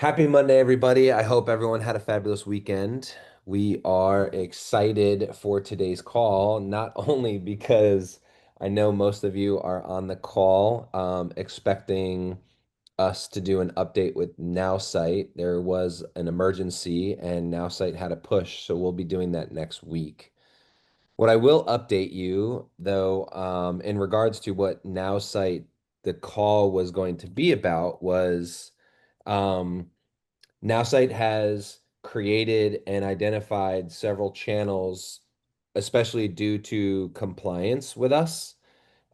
Happy Monday, everybody. I hope everyone had a fabulous weekend. We are excited for today's call, not only because I know most of you are on the call expecting us to do an update with NowSite. There was an emergency and NowSite had a push, so we'll be doing that next week. What I will update you, though, in regards to what NowSite the call was going to be about was. Um, NowSite has created and identified several channels, especially due to compliance with us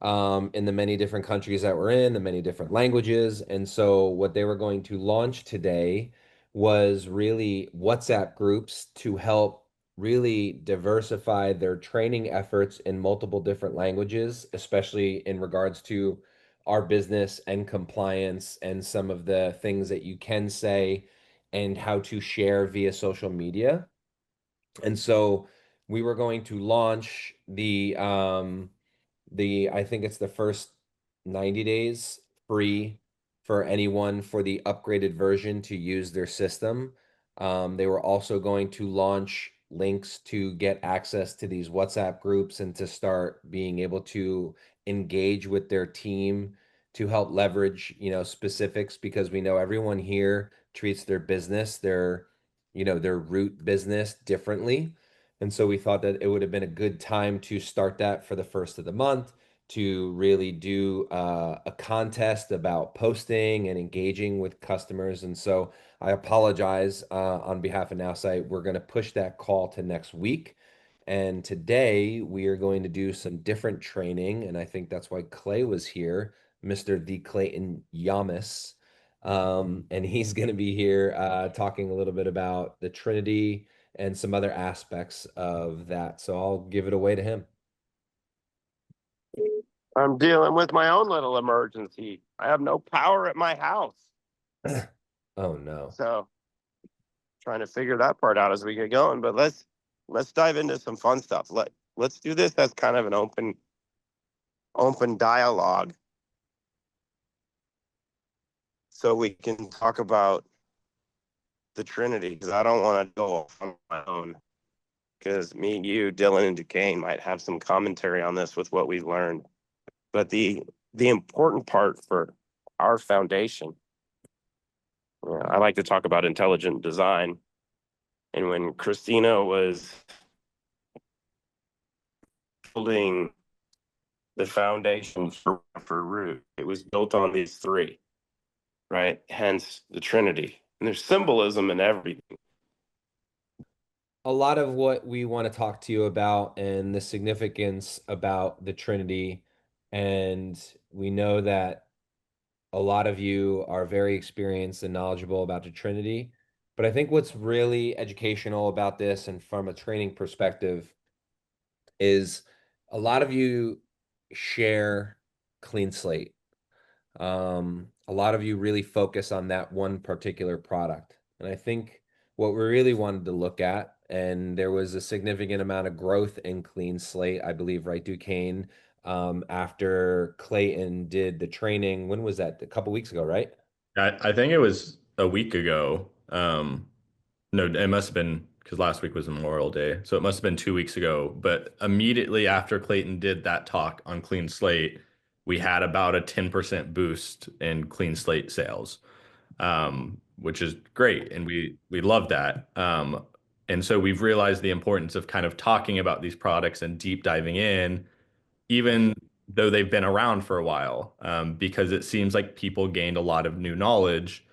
in the many different countries that we're in, the many different languages. And so, what they were going to launch today was really WhatsApp groups to help really diversify their training efforts in multiple different languages, especially in regards to our business and compliance and some of the things that you can say and how to share via social media. And so we were going to launch the I think it's the first 90 days free for anyone for the upgraded version to use their system. They were also going to launch links to get access to these WhatsApp groups and to start being able to engage with their team to help leverage, specifics because we know everyone here treats their business, their root business differently. And so we thought that it would have been a good time to start that for the first of the month to really do a contest about posting and engaging with customers. And so I apologize on behalf of NowSite. We're going to push that call to next week. And today we are going to do some different training. And I think that's why Clay was here, Mr. The Clayton Yamas. And he's going to be here talking a little bit about the Trinity and some other aspects of that. So I'll give it away to him. I'm dealing with my own little emergency. I have no power at my house. Oh no. So trying to figure that part out as we get going. But let's dive into some fun stuff. Let's do this as kind of an open dialogue so we can talk about the Trinity because I don't want to go off on my own. Because me and you, Dylan and Duquesne, might have some commentary on this with what we've learned. But the important part for our foundation, I like to talk about intelligent design. And when Christina was building the foundation for Root, it was built on these three, right? Hence the Trinity. And there's symbolism in everything. A lot of what we want to talk to you about and the significance about the Trinity. And we know that a lot of you are very experienced and knowledgeable about the Trinity. But I think what's really educational about this and from a training perspective is a lot of you share clean slate. A lot of you really focus on that one particular product. And I think what we really wanted to look at, and there was a significant amount of growth in clean slate, I believe, right, Duquesne, after Clayton did the training. When was that? A couple weeks ago, right? I think it was a week ago. No, it must have been because last week was Memorial Day. So it must have been 2 weeks ago. But immediately after Clayton did that talk on Clean Slate, we had about a 10% boost in Clean Slate sales, which is great. And we love that. And so we've realized the importance of kind of talking about these products and deep diving in even though they've been around for a while, because it seems like people gained a lot of new knowledge.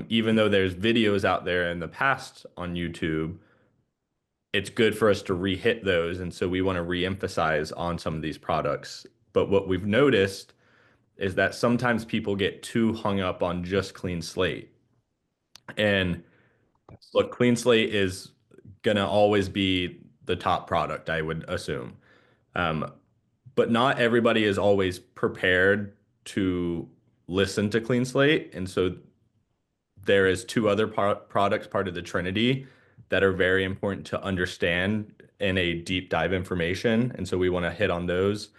Even though there's videos out there in the past on YouTube, it's good for us to re-hit those. And so we want to re-emphasize on some of these products. But what we've noticed is that sometimes people get too hung up on just Clean Slate. And look, Clean Slate is gonna always be the top product, I would assume. Um, but not everybody is always prepared to listen to Clean Slate. And so there is two other products, part of the Trinity, that are very important to understand in a deep dive information. And so we want to hit on those.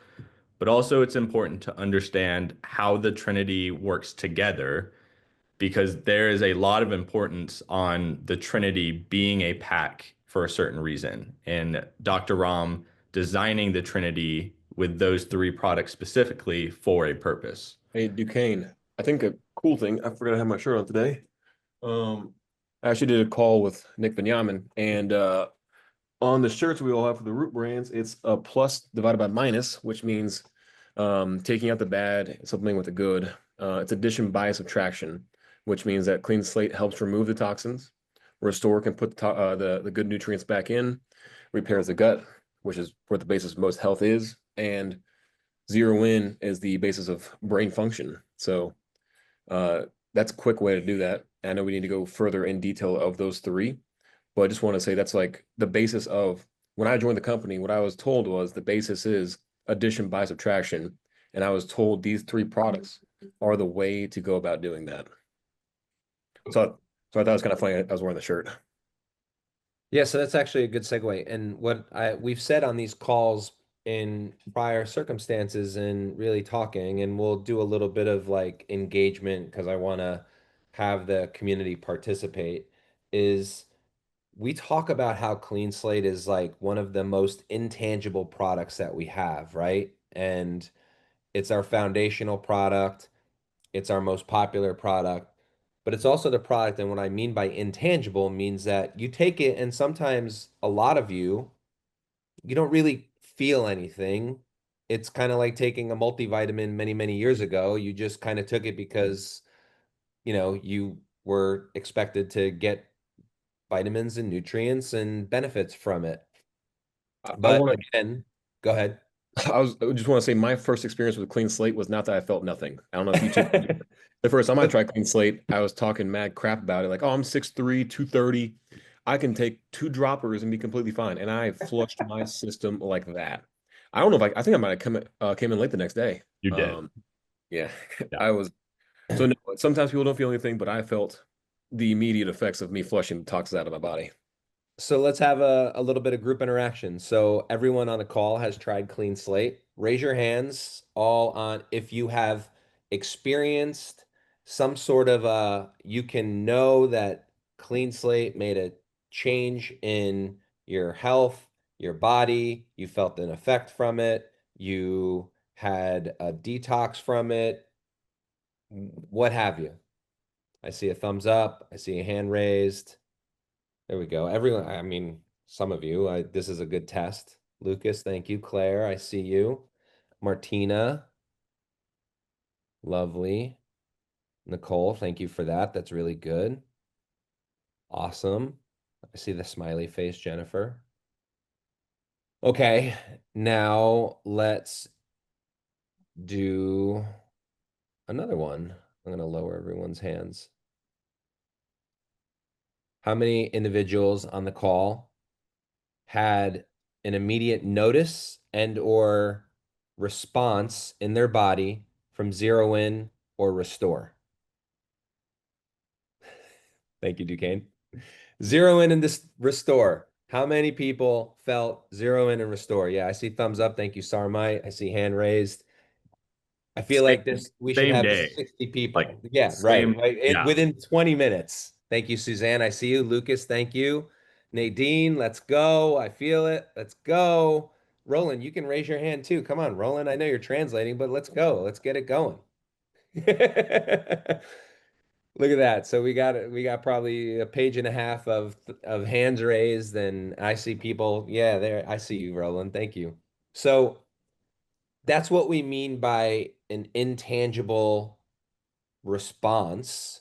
But also it's important to understand how the Trinity works together because there is a lot of importance on the Trinity being a pack for a certain reason. And Dr. Ram designing the Trinity with those three products specifically for a purpose. Hey, Duquesne, I think a cool thing, I forgot I have my shirt on today. I actually did a call with Nick Benyamin, and on the shirts we all have for the Root brands, it's a plus divided by minus, which means taking out the bad, something with the good. It's addition by subtraction, which means that clean slate helps remove the toxins. Restore can put the good nutrients back in, repairs the gut, which is where the basis of most health is, and zero in is the basis of brain function. So that's a quick way to do that. I know we need to go further in detail of those three, but I just want to say that's like the basis of when I joined the company, what I was told was the basis is addition by subtraction. And I was told these three products are the way to go about doing that. So I thought it was kind of funny. I was wearing the shirt. Yeah, so that's actually a good segue. And we've said on these calls in prior circumstances and really talking, and we'll do a little bit of like engagement because I want to have the community participate, is we talk about how Clean Slate is like one of the most intangible products that we have, right? And it's our foundational product. It's our most popular product, but it's also the product. And what I mean by intangible means that you take it, and sometimes a lot of you don't really feel anything. It's kind of like taking a multivitamin many, many years ago. You just kind of took it because, you were expected to get vitamins and nutrients and benefits from it. I But want again, go ahead. I just want to say my first experience with clean slate was not that I felt nothing. I don't know if you took the first time I tried clean slate, I was talking mad crap about it. Like, oh, I'm 6'3", 230. I can take two droppers and be completely fine. And I flushed my system like that. I don't know if I think I might have came in late the next day. You did. Yeah, Yeah. I was. So no, sometimes people don't feel anything, but I felt the immediate effects of me flushing the toxins out of my body. So let's have a little bit of group interaction. So everyone on the call has tried Clean Slate. Raise your hands all on if you have experienced some sort of you can know that Clean Slate made a change in your health, your body, you felt an effect from it, you had a detox from it, what have you. I see a thumbs up, I see a hand raised. There we go. Everyone, I mean, some of you, this is a good test. Lucas, thank you. Claire, I see you. Martina, lovely. Nicole, thank you for that. That's really good. Awesome. I see the smiley face, Jennifer. Okay, now let's do another one. I'm going to lower everyone's hands. How many individuals on the call had an immediate notice and or response in their body from zero in or restore? Thank you, Duquesne. Zero in and this restore. How many people felt zero in and restore? Yeah, I see thumbs up. Thank you, Sarmite. I see hand raised. I feel like we should Same have day. 60 people. Like, Yeah, right. same- Like yeah. within 20 minutes. Thank you, Suzanne. I see you. Lucas, thank you. Nadine, let's go. I feel it. Let's go. Roland, you can raise your hand too. Come on, Roland. I know you're translating, but let's go. Let's get it going. Look at that. So we got probably a page and a half of hands raised, and I see people. Yeah, there. I see you, Roland. Thank you. So that's what we mean by an intangible response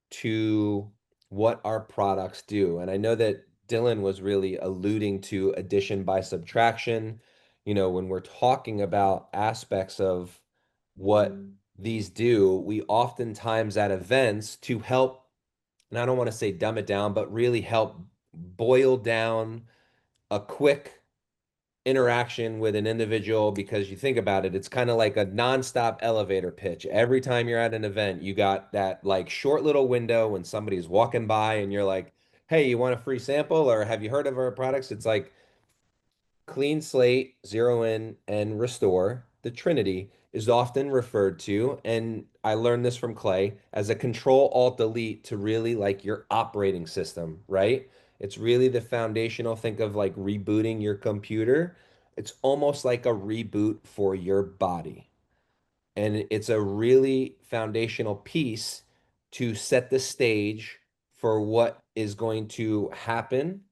to what our products do. And I know that Dylan was really alluding to addition by subtraction. When we're talking about aspects of what these do, we oftentimes at events to help, and I don't want to say dumb it down, but really help boil down a quick interaction with an individual, because you think about it, it's kind of like a nonstop elevator pitch. Every time you're at an event, you got that like short little window when somebody's walking by and you're like, hey, you want a free sample or have you heard of our products? It's like Clean Slate, Zero In, and Restore, the Trinity is often referred to, and I learned this from Clay, as a Control Alt Delete to really like your operating system, right? It's really the foundational. Think of like rebooting your computer. It's almost like a reboot for your body. And it's a really foundational piece to set the stage for what is going to happen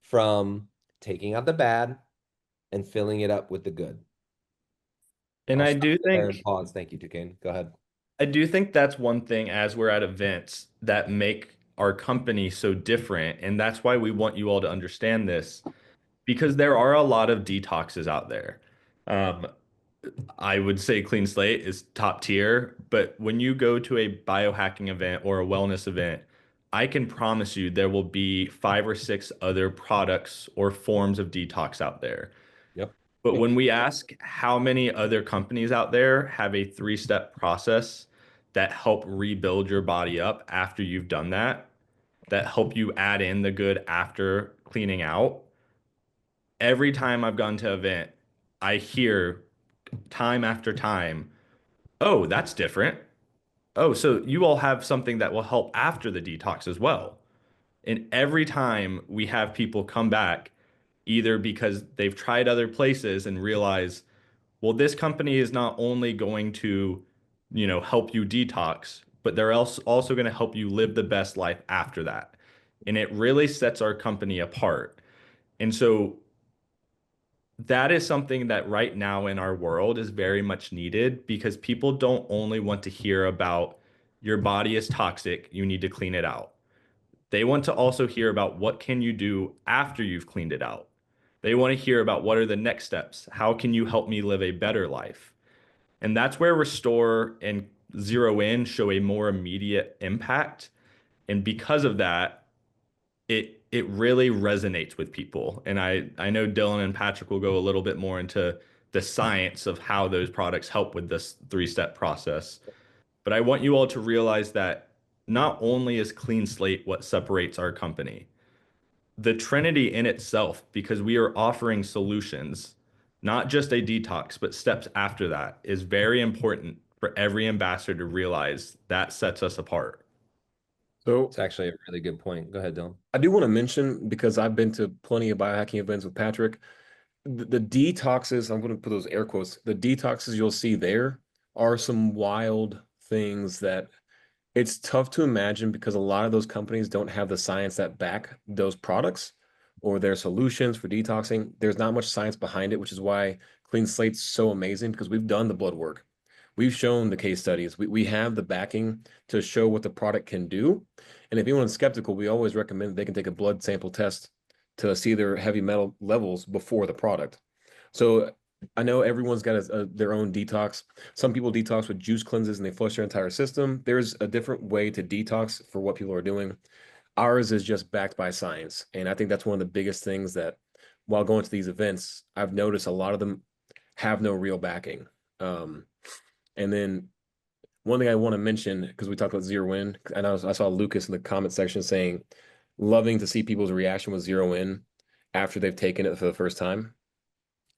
from taking out the bad and filling it up with the good. And I'll I stop do there and think pause. Thank you, Duquesne. Go ahead. I do think that's one thing as we're at events that make our company so different. And that's why we want you all to understand this because there are a lot of detoxes out there. Um, I would say Clean Slate is top tier, but when you go to a biohacking event or a wellness event, I can promise you there will be 5 or 6 other products or forms of detox out there. Yep. But when we ask how many other companies out there have a 3-step process that help rebuild your body up after you've done that, that help you add in the good after cleaning out, every time I've gone to an event, I hear time after time, oh, that's different. Oh, so you all have something that will help after the detox as well. And every time we have people come back, either because they've tried other places and realize, well, this company is not only going to, help you detox, but they're also going to help you live the best life after that. And it really sets our company apart. And so that is something that right now in our world is very much needed because people don't only want to hear about your body is toxic, you need to clean it out. They want to also hear about what can you do after you've cleaned it out. They want to hear about what are the next steps? How can you help me live a better life? And that's where Restore and Zero In show a more immediate impact. And because of that, it really resonates with people. And I know Dylan and Patrick will go a little bit more into the science of how those products help with this 3-step process. But I want you all to realize that not only is Clean Slate what separates our company, the Trinity in itself, because we are offering solutions, not just a detox, but steps after that, is very important for every ambassador to realize that sets us apart. So It's actually a really good point. Go ahead, Dylan. I do want to mention, because I've been to plenty of biohacking events with Patrick, the detoxes, I'm going to put those air quotes, the detoxes you'll see there are some wild things that it's tough to imagine because a lot of those companies don't have the science that back those products or their solutions for detoxing. There's not much science behind it, which is why Clean Slate's so amazing because we've done the blood work. We've shown the case studies. We have the backing to show what the product can do. And if anyone's skeptical, we always recommend they can take a blood sample test to see their heavy metal levels before the product. So I know everyone's got their own detox. Some people detox with juice cleanses and they flush their entire system. There's a different way to detox for what people are doing. Ours is just backed by science. And I think that's one of the biggest things that while going to these events, I've noticed a lot of them have no real backing. And then one thing I want to mention, because we talked about Zero In, I know I saw Lucas in the comment section saying, loving to see people's reaction with Zero In after they've taken it for the first time.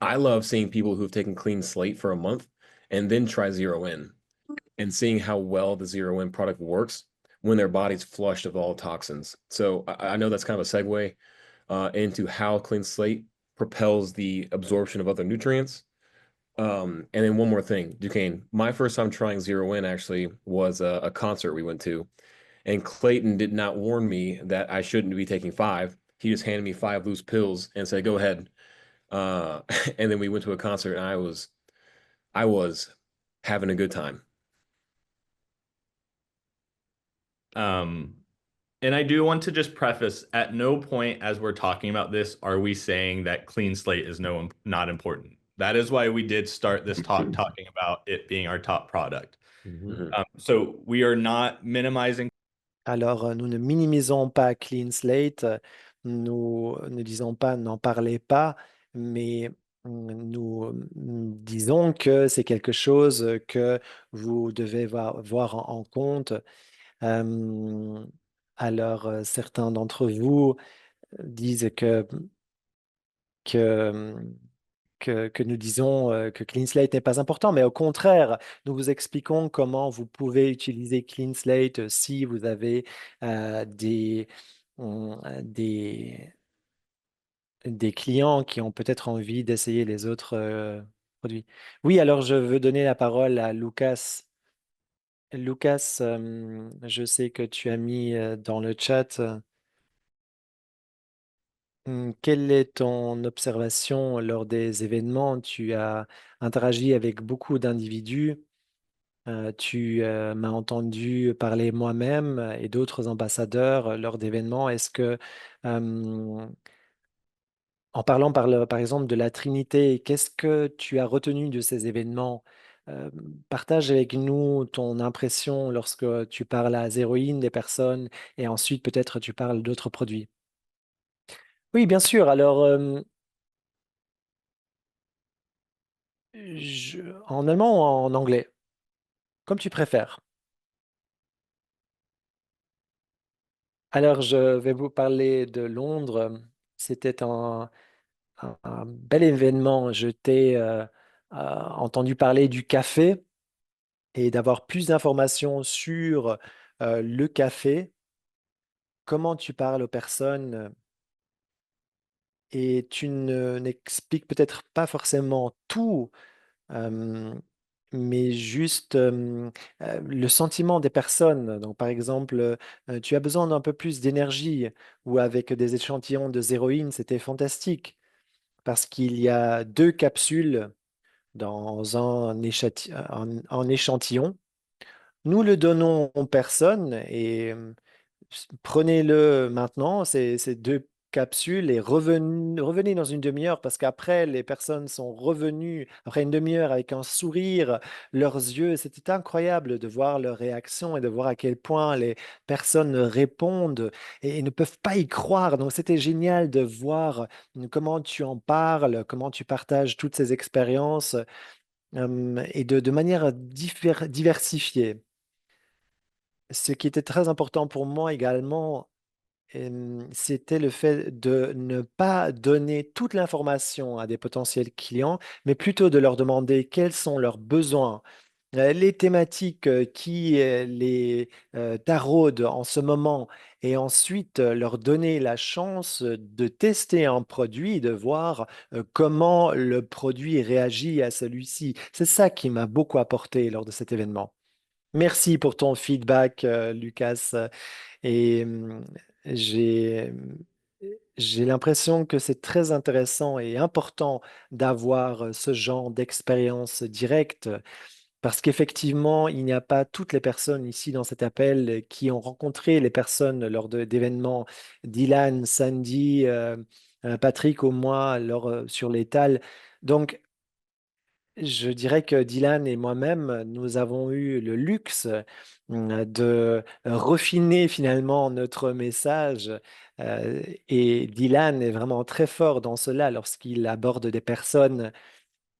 I love seeing people who've taken Clean Slate for a month and then try Zero In and seeing how well the Zero In product works when their body's flushed of all toxins. So I know that's kind of a segue into how Clean Slate propels the absorption of other nutrients. And then one more thing, Duquesne, my first time trying Zero In actually was a concert we went to, and Clayton did not warn me that I shouldn't be taking 5. He just handed me 5 loose pills and said, "Go ahead." Uh, and then we went to a concert, and I was having a good time. And I do want to just preface, at no point as we're talking about this are we saying that Clean Slate is not important. That is why we did start this talk talking about it being our top product. So we are not minimizing. Alors, nous ne minimisons pas Clean Slate, nous ne disons pas n'en parlez pas, mais nous disons que c'est quelque chose que vous devez voir en compte. Alors, certains d'entre vous disent que que nous disons que Clean Slate n'est pas important, mais au contraire, nous vous expliquons comment vous pouvez utiliser Clean Slate si vous avez des, des, des clients qui ont peut-être envie d'essayer les autres produits. Oui, alors je veux donner la parole à Lucas. Lucas, je sais que tu as mis dans le chat. Quelle est ton observation lors des événements? Tu as interagi avec beaucoup d'individus. Tu m'as entendu parler moi-même et d'autres ambassadeurs lors d'événements. Est-ce que, euh, en parlant par exemple de la Trinité, qu'est-ce que tu as retenu de ces événements? Euh, Partage avec nous ton impression lorsque tu parles à Zéroïne des personnes et ensuite peut-être tu parles d'autres produits. Oui, bien sûr. Alors, en allemand ou en anglais, comme tu préfères. Alors, je vais vous parler de Londres. C'était un bel événement. Je t'ai entendu parler du café et d'avoir plus d'informations sur le café, comment tu parles aux personnes et tu n'expliques peut-être pas forcément tout. euh, mais juste le sentiment des personnes. Donc, par exemple, tu as besoin d'un peu plus d'énergie ou avec des échantillons de zéroïne, c'était fantastique parce qu'il y a deux capsules dans un échantillon. Nous le donnons aux personnes et prenez-le maintenant, ces deux capsules, et revenez dans une demi-heure parce qu'après, les personnes sont revenues après une demi-heure avec un sourire, leurs yeux. C'était incroyable de voir leur réaction et de voir à quel point les personnes répondent et ne peuvent pas y croire. Donc, c'était génial de voir comment tu en parles, comment tu partages toutes ces expériences et de manière diversifiée. Ce qui était très important pour moi également, c'était le fait de ne pas donner toute l'information à des potentiels clients, mais plutôt de leur demander quels sont leurs besoins, les thématiques qui les taraudent en ce moment, et ensuite leur donner la chance de tester un produit, de voir comment le produit réagit à celui-ci. C'est ça qui m'a beaucoup apporté lors de cet événement. Merci pour ton feedback, Lucas. Et j'ai j'ai l'impression que c'est très intéressant et important d'avoir ce genre d'expérience directe parce qu'effectivement, il n'y a pas toutes les personnes ici dans cet appel qui ont rencontré les personnes lors d'événements. Dylan, Sandy, Patrick ou moi sur l'étal. Donc, je dirais que Dylan et moi-même, nous avons eu le luxe de refiner finalement notre message. Et Dylan est vraiment très fort dans cela lorsqu'il aborde des personnes.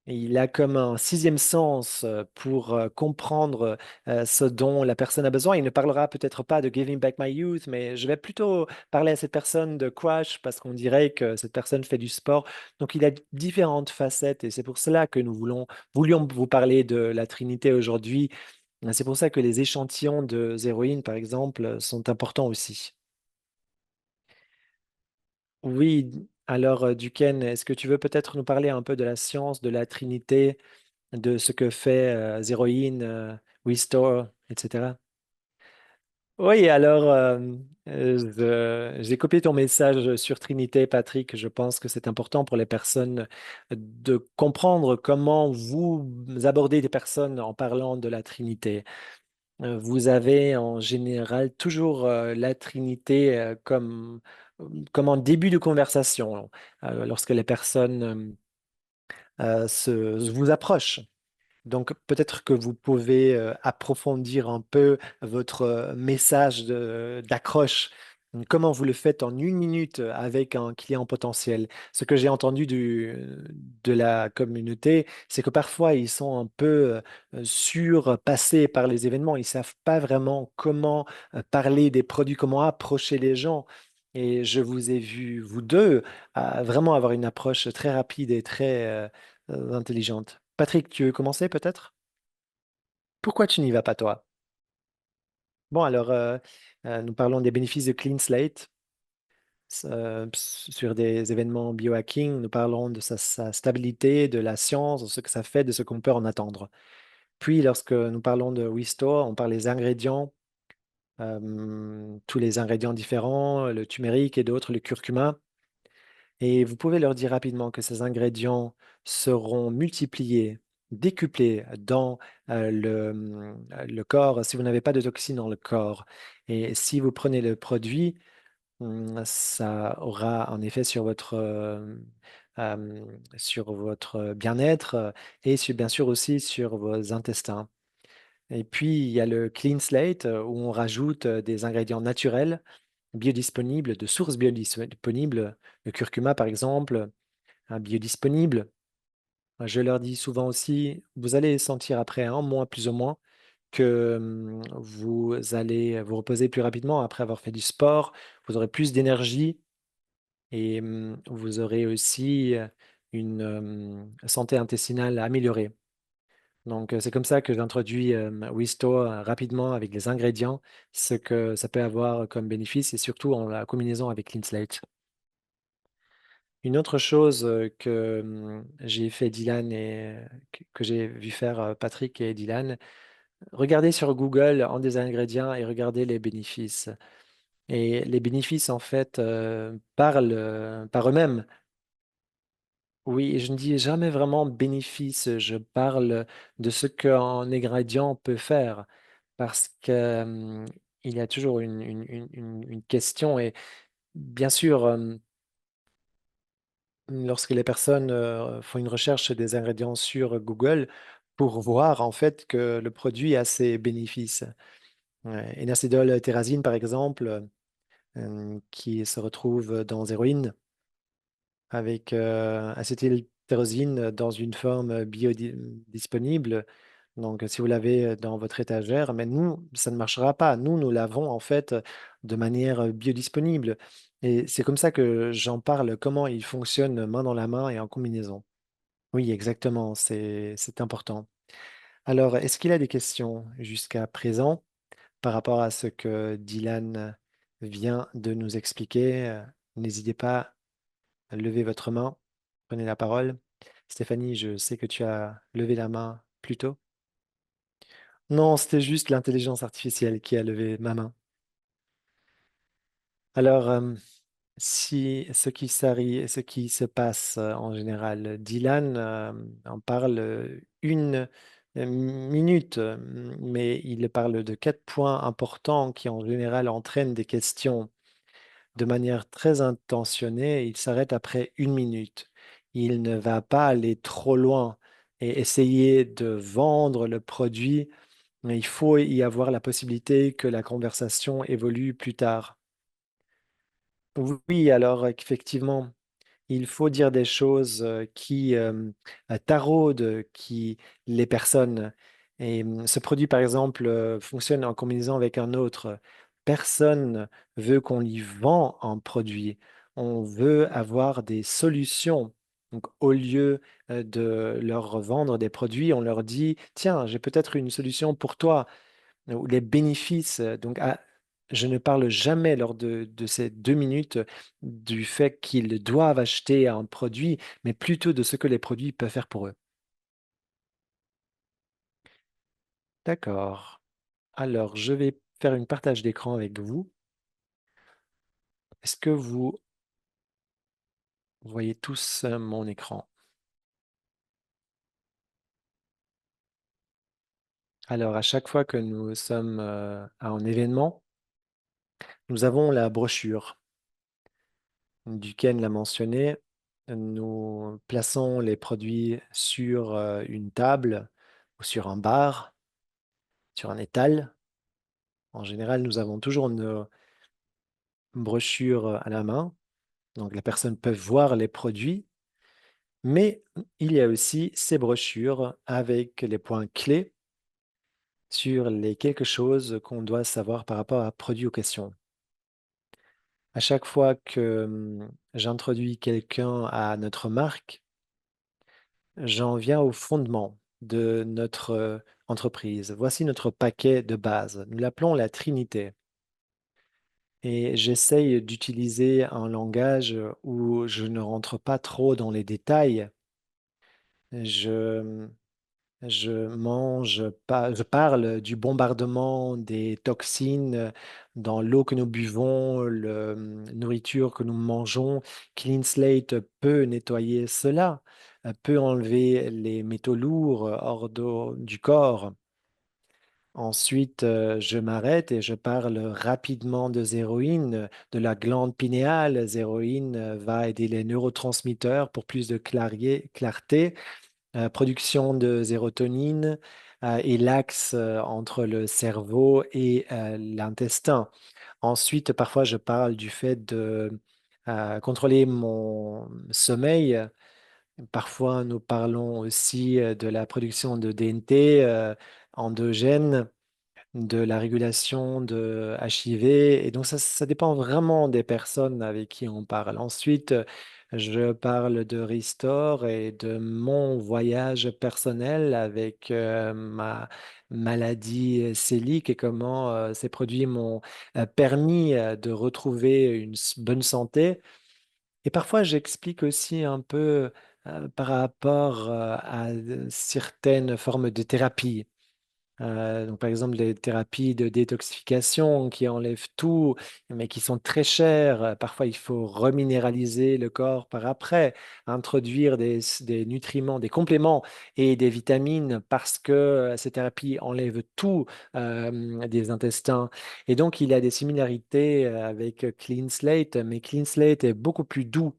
Il a comme un sixième sens pour comprendre ce dont la personne a besoin. Il ne parlera peut-être pas de Giving Back My Youth, mais je vais plutôt parler à cette personne de Crash parce qu'on dirait que cette personne fait du sport. Donc, il a différentes facettes et c'est pour cela que voulions vous parler de la Trinité aujourd'hui. C'est pour ça que les échantillons de zéroïne, par exemple, sont importants aussi. Oui, alors Duquesne, est-ce que tu veux peut-être nous parler un peu de la science de la Trinité? De ce que fait Zéroïne, Restore, etc. Oui, alors j'ai copié ton message sur Trinité, Patrick. Je pense que c'est important pour les personnes de comprendre comment vous abordez des personnes en parlant de la Trinité. Vous avez en général toujours la Trinité comme en début de conversation, lorsque les personnes vous approchent. Donc, peut-être que vous pouvez approfondir un peu votre message d'accroche. Comment vous le faites en une minute avec un client potentiel? Ce que j'ai entendu de la communauté, c'est que parfois ils sont un peu surpassés par les événements. Ils ne savent pas vraiment comment parler des produits, comment approcher les gens. Et je vous ai vu, vous deux, vraiment avoir une approche très rapide et très intelligente. Patrick, tu veux commencer peut-être? Pourquoi tu n'y vas pas, toi? Bon, alors, nous parlons des bénéfices de Clean Slate. Sur des événements biohacking, nous parlons de sa stabilité, de la science, de ce que ça fait, de ce qu'on peut en attendre. Puis, lorsque nous parlons de Restore, on parle des ingrédients, tous les ingrédients différents, le turmeric et d'autres, le curcuma. Et vous pouvez leur dire rapidement que ces ingrédients seront multipliés, décuplés dans le corps si vous n'avez pas de toxines dans le corps. Et si vous prenez le produit, ça aura un effet sur votre bien-être et bien sûr aussi sur vos intestins. Et puis, il y a le clean slate où on rajoute des ingrédients naturels, biodisponibles, de sources biodisponibles, le curcuma par exemple, un biodisponible. Je leur dis souvent aussi, vous allez sentir après un mois plus ou moins que vous allez vous reposer plus rapidement après avoir fait du sport, vous aurez plus d'énergie et vous aurez aussi une santé intestinale améliorée. Donc, c'est comme ça que j'introduis Restore rapidement avec les ingrédients, ce que ça peut avoir comme bénéfice et surtout en la combinaison avec Clean Slate. Une autre chose que j'ai fait Dylan et que j'ai vu faire Patrick et Dylan, regardez sur Google en des ingrédients et regardez les bénéfices. Et les bénéfices, en fait, parlent par eux-mêmes. Oui, je ne dis jamais vraiment bénéfice, je parle de ce qu'un ingrédient peut faire. Parce que, il y a toujours une question et bien sûr, lorsque les personnes, font une recherche des ingrédients sur Google pour voir en fait que le produit a ses bénéfices. Ouais, N-acétol térasine par exemple, qui se retrouve dans Zéroïne avec, acétyltyrosine dans une forme biodisponible. Donc, si vous l'avez dans votre étagère, mais nous, ça ne marchera pas. Nous, nous l'avons en fait de manière biodisponible. Et c'est comme ça que j'en parle, comment il fonctionne main dans la main et en combinaison. Oui, exactement, c'est important. Alors, est-ce qu'il a des questions jusqu'à présent par rapport à ce que Dylan vient de nous expliquer? N'hésitez pas à lever votre main, prenez la parole. Stéphanie, je sais que tu as levé la main plus tôt. Non, c'était juste l'intelligence artificielle qui a levé ma main. Alors, si ce qui se passe en général, Dylan en parle une minute, mais il parle de 4 points importants qui en général entraînent des questions de manière très intentionnée. Il s'arrête après une minute. Il ne va pas aller trop loin et essayer de vendre le produit, mais il faut y avoir la possibilité que la conversation évolue plus tard. Oui, alors effectivement, il faut dire des choses qui taraudent les personnes. Et ce produit, par exemple, fonctionne en combinaison avec un autre. Personne veut qu'on lui vend un produit. On veut avoir des solutions. Donc, au lieu de leur vendre des produits, on leur dit, tiens, j'ai peut-être une solution pour toi ou les bénéfices. Je ne parle jamais lors de ces 2 minutes du fait qu'ils doivent acheter un produit, mais plutôt de ce que les produits peuvent faire pour eux. D'accord. Alors, je vais faire une partage d'écran avec vous. Est-ce que vous voyez tous mon écran? Alors, à chaque fois que nous sommes à un événement, nous avons la brochure. Duquesne l'a mentionné, nous plaçons les produits sur une table ou sur un bar, sur un étal. En général, nous avons toujours nos brochures à la main, donc la personne peut voir les produits, mais il y a aussi ces brochures avec les points clés sur les quelque chose qu'on doit savoir par rapport à produit ou question. À chaque fois que j'introduis quelqu'un à notre marque, j'en viens au fondement de notre entreprise. Voici notre paquet de base. Nous l'appelons la Trinité. Et j'essaye d'utiliser un langage où je ne rentre pas trop dans les détails. Je, je parle du bombardement des toxines dans l'eau que nous buvons, la nourriture que nous mangeons. Clean Slate peut nettoyer cela, peut enlever les métaux lourds du corps. Ensuite, je m'arrête et je parle rapidement de zéroïne, de la glande pinéale. Zéroïne va aider les neurotransmetteurs pour plus de clarté, production de sérotonine et l'axe entre le cerveau et l'intestin. Ensuite, parfois, je parle du fait de contrôler mon sommeil. Parfois, nous parlons aussi de la production de DNT endogène, de la régulation de HIV. Et donc, ça dépend vraiment des personnes avec qui on parle. Ensuite, je parle de Restore et de mon voyage personnel avec ma maladie cœliaque et comment ces produits m'ont permis de retrouver une bonne santé. Et parfois, j'explique aussi un peu par rapport à certaines formes de thérapie. Donc, par exemple, des thérapies de détoxification qui enlèvent tout, mais qui sont très chères. Parfois, il faut reminéraliser le corps par après, introduire des nutriments, des compléments et des vitamines parce que ces thérapies enlèvent tout des intestins. Et donc, il y a des similarités avec Clean Slate, mais Clean Slate est beaucoup plus doux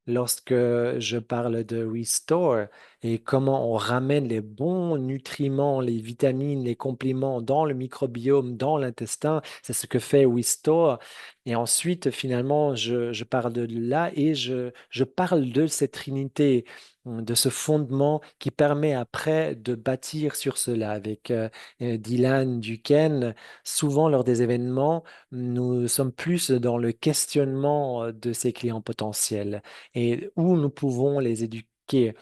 lorsque je parle de Restore et comment on ramène les bons nutriments, les vitamines, les compléments dans le microbiome, dans l'intestin. C'est ce que fait Restore. Et ensuite, finalement, je parle de là et je parle de cette trinité, de ce fondement qui permet après de bâtir sur cela. Avec Dylan Duquesne, souvent lors des événements, nous sommes plus dans le questionnement de ces clients potentiels et où nous pouvons les éduquer.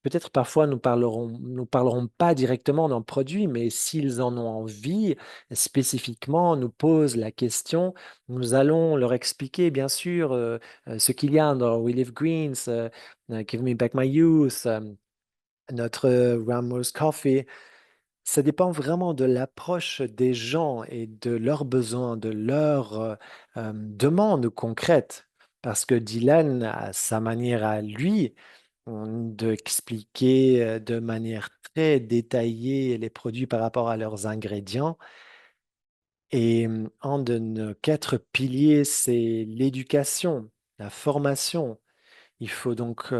Peut-être parfois nous parlerons pas directement d'un produit, mais s'ils en ont envie, spécifiquement, nous posent la question, nous allons leur expliquer bien sûr ce qu'il y a dans We Live Greens, Give Me Back My Youth, notre Ramos Coffee. Ça dépend vraiment de l'approche des gens et de leurs besoins, de leurs demandes concrètes. Parce que Dylan, à sa manière à lui, d'expliquer de manière très détaillée les produits par rapport à leurs ingrédients. Et un de nos quatre piliers, c'est l'éducation, la formation. Il faut donc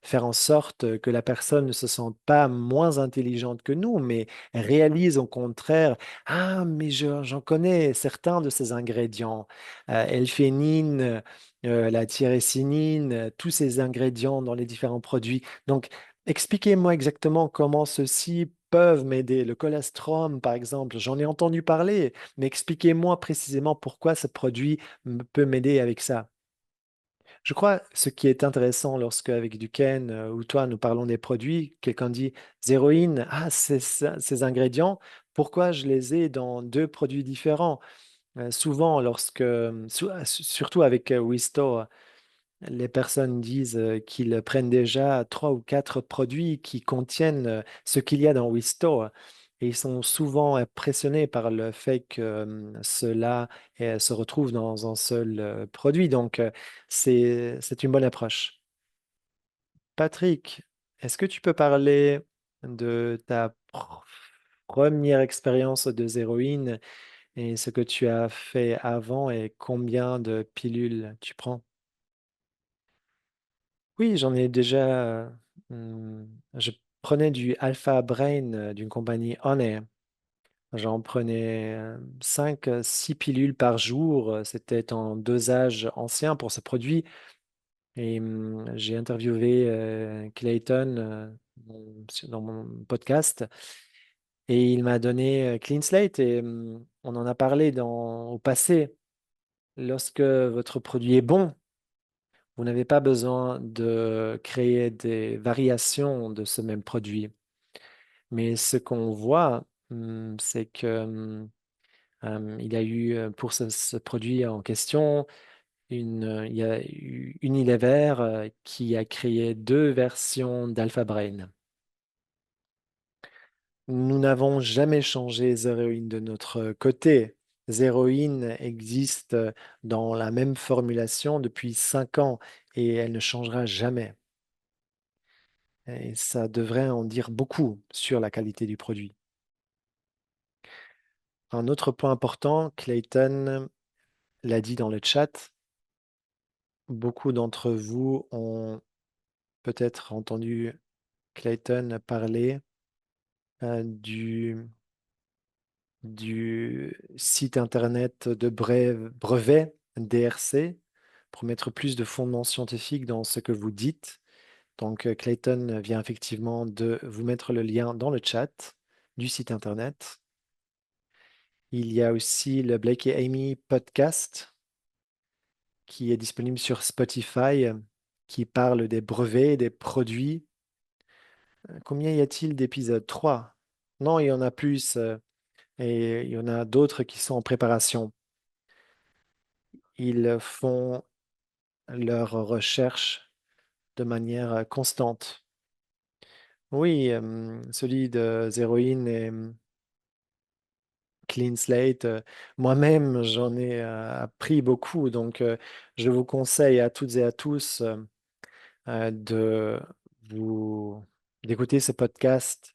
faire en sorte que la personne ne se sente pas moins intelligente que nous, mais réalise au contraire, ah, mais j'en connais certains de ces ingrédients, L-phénine, la thyrésinine, tous ces ingrédients dans les différents produits. Donc, expliquez-moi exactement comment ceux-ci peuvent m'aider. Le colostrum, par exemple, j'en ai entendu parler, mais expliquez-moi précisément pourquoi ce produit peut m'aider avec ça. Je crois ce qui est intéressant lorsque, avec Duquesne ou toi, nous parlons des produits, quelqu'un dit zéroïne, ah, ces ingrédients, pourquoi je les ai dans deux produits différents? Souvent, surtout avec Wisto, les personnes disent qu'ils prennent déjà trois ou quatre produits qui contiennent ce qu'il y a dans Wisto. Et ils sont souvent impressionnés par le fait que cela se retrouve dans un seul produit. Donc, c'est une bonne approche. Patrick, est-ce que tu peux parler de ta première expérience de zéroïne et ce que tu as fait avant et combien de pilules tu prends? Oui, j'en ai déjà. Je prenais du Alpha Brain d'une compagnie Honey. J'en prenais 5, 6 pilules par jour. C'était en dosage ancien pour ce produit. Et j'ai interviewé Clayton dans mon podcast et il m'a donné Clean Slate et on en a parlé au passé. Lorsque votre produit est bon, Vous n'avez pas besoin de créer des variations de ce même produit. Mais ce qu'on voit, c'est que il y a eu pour ce produit en question, il y a eu Unilever qui a créé deux versions d'Alpha Brain. Nous n'avons jamais changé Zeroin de notre côté. Zeroin existe dans la même formulation depuis 5 ans et elle ne changera jamais. Et ça devrait en dire beaucoup sur la qualité du produit. Un autre point important, Clayton l'a dit dans le chat, beaucoup d'entre vous ont peut-être entendu Clayton parler du site internet de brevet DRC pour mettre plus de fondements scientifiques dans ce que vous dites. Donc, Clayton vient effectivement de vous mettre le lien dans le chat du site internet. Il y a aussi le Blake et Amy podcast qui est disponible sur Spotify, qui parle des brevets, des produits. Combien y a-t-il d'épisodes? 3? Non, il y en a plus. Et il y en a d'autres qui sont en préparation. Ils font leurs recherches de manière constante. Oui, celui de Zéroïne et Clean Slate, moi-même, j'en ai appris beaucoup. Donc, je vous conseille à toutes et à tous de vous d'écouter ce podcast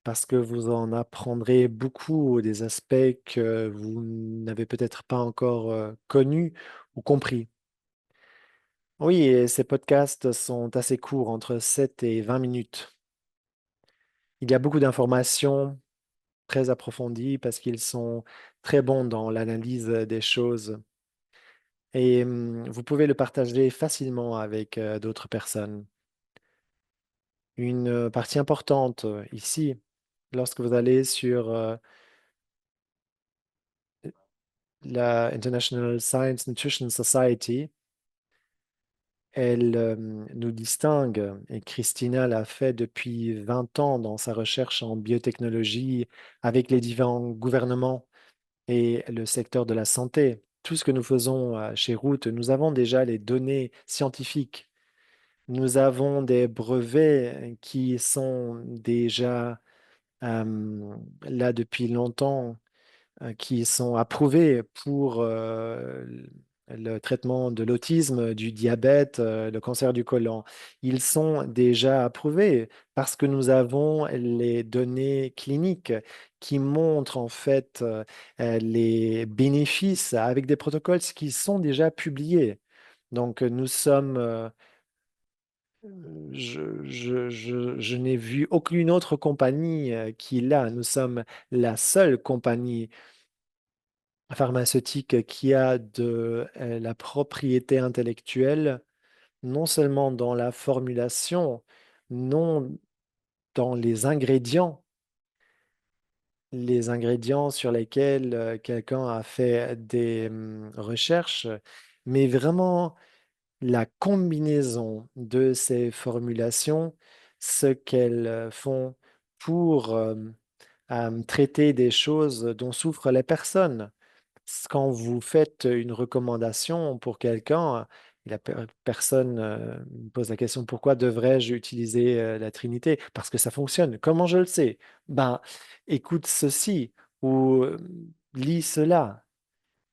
parce que vous en apprendrez beaucoup des aspects que vous n'avez peut-être pas encore connus ou compris. Oui, et ces podcasts sont assez courts, entre 7 et 20 minutes. Il y a beaucoup d'informations très approfondies parce qu'ils sont très bons dans l'analyse des choses. Et vous pouvez le partager facilement avec d'autres personnes. Une partie importante ici, lorsque vous allez sur la International Science Nutrition Society, elle nous distingue, et Christina l'a fait depuis 20 ans dans sa recherche en biotechnologie avec les différents gouvernements et le secteur de la santé. Tout ce que nous faisons chez Root, nous avons déjà les données scientifiques. Nous avons des brevets qui sont déjà là depuis longtemps qui sont approuvés pour le traitement de l'autisme, du diabète, le cancer du côlon. Ils sont déjà approuvés parce que nous avons les données cliniques qui montrent en fait les bénéfices avec des protocoles qui sont déjà publiés. Donc nous sommes je n'ai vu aucune autre compagnie qui l'a. Nous sommes la seule compagnie pharmaceutique qui a de la propriété intellectuelle, non seulement dans la formulation, non dans les ingrédients sur lesquels quelqu'un a fait des recherches, mais vraiment la combinaison de ces formulations, ce qu'elles font pour traiter des choses dont souffrent les personnes. Quand vous faites une recommandation pour quelqu'un, la personne me pose la question, pourquoi devrais-je utiliser la Trinité? Parce que ça fonctionne. Comment je le sais? Ben, écoute ceci ou lis cela.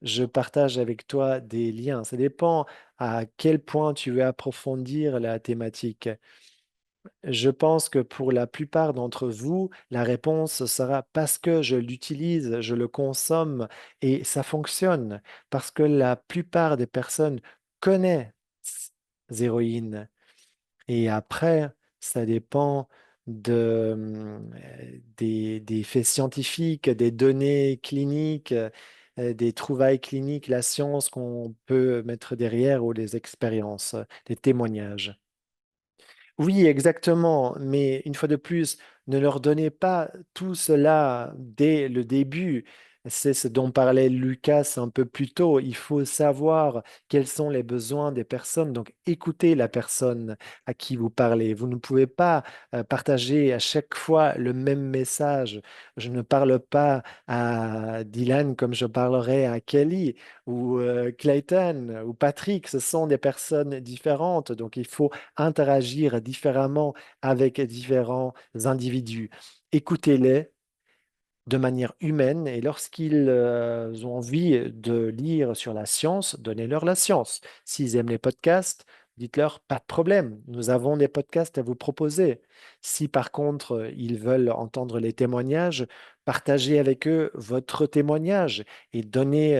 Je partage avec toi des liens. Ça dépend à quel point tu veux approfondir la thématique. Je pense que pour la plupart d'entre vous, la réponse sera parce que je l'utilise, je le consomme et ça fonctionne. Parce que la plupart des personnes connaissent Zéroïne. Et après, ça dépend des faits scientifiques, des données cliniques, des trouvailles cliniques, la science qu'on peut mettre derrière ou les expériences, les témoignages. Oui, exactement. Mais une fois de plus, ne leur donnez pas tout cela dès le début. C'est ce dont parlait Lucas un peu plus tôt. Il faut savoir quels sont les besoins des personnes. Donc, écoutez la personne à qui vous parlez. Vous ne pouvez pas partager à chaque fois le même message. Je ne parle pas à Dylan comme je parlerai à Kelly ou Clayton ou Patrick. Ce sont des personnes différentes. Donc, il faut interagir différemment avec différents individus. Écoutez-les de manière humaine et lorsqu'ils ont envie de lire sur la science, donnez-leur la science. S'ils aiment les podcasts, dites-leur pas de problème, nous avons des podcasts à vous proposer. Si par contre ils veulent entendre les témoignages, partagez avec eux votre témoignage et donnez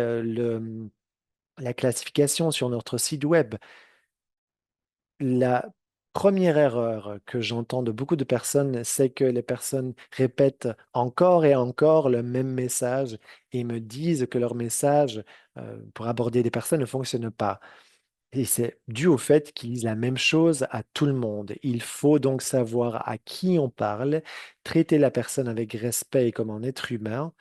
la classification sur notre site web. La première erreur que j'entends de beaucoup de personnes, c'est que les personnes répètent encore et encore le même message et me disent que leur message pour aborder des personnes ne fonctionne pas. Et c'est dû au fait qu'ils disent la même chose à tout le monde. Il faut donc savoir à qui on parle, traiter la personne avec respect et comme un être humain.